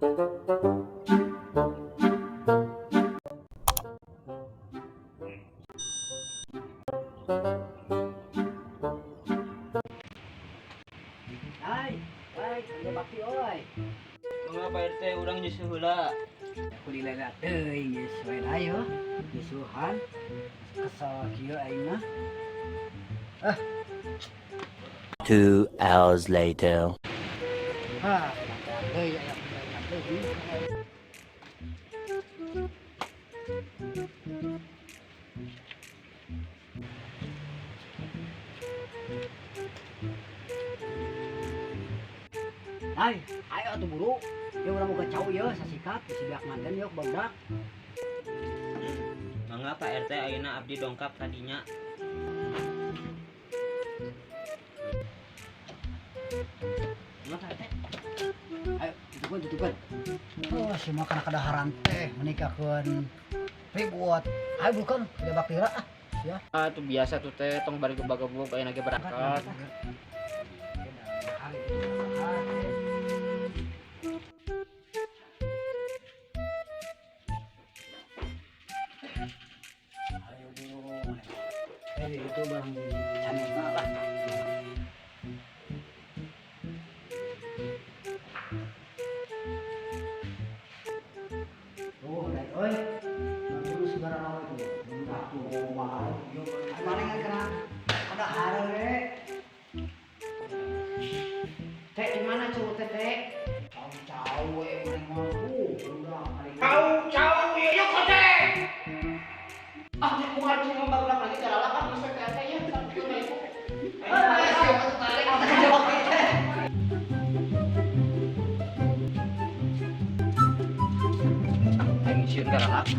Hai, ada bakti oi. Mga Pak RT urang nyusuh heula. Kulilela teuing geus wae ayo. Nyusuhan. Kesal kieu aing mah. 2 hours later. Hah, deui aya kulilela teuing. Hai, ayo atuh buru. Ya urang boga cau ieu sasikat si biak manten yuk barudak. Mangga Pak RT ayeuna abdi dongkap tadinya. Mangga Pak RT. Ayo, tutupkeun. Oh, si mah kana kadaharan teh menikahkeun ribut. Ayo bukan, udah baktira ah. Ya. Ah tuh biasa tuh teh tong bari gebag-gebug ayeuna ge berangkat. Ayo buru. Itu bang canena lah. Oh, lihat oi. Baru segala lawa itu. Enggak tuh mahal. Yo, mana yang kena? Ada hal rek. Teh di mana cowok teh? Cau main mampu. Udah hari. Cau yuk kote. Ah, di bunga cuma baru lagi cara kan bisa kata ya sampai itu. Aing sieun garalak.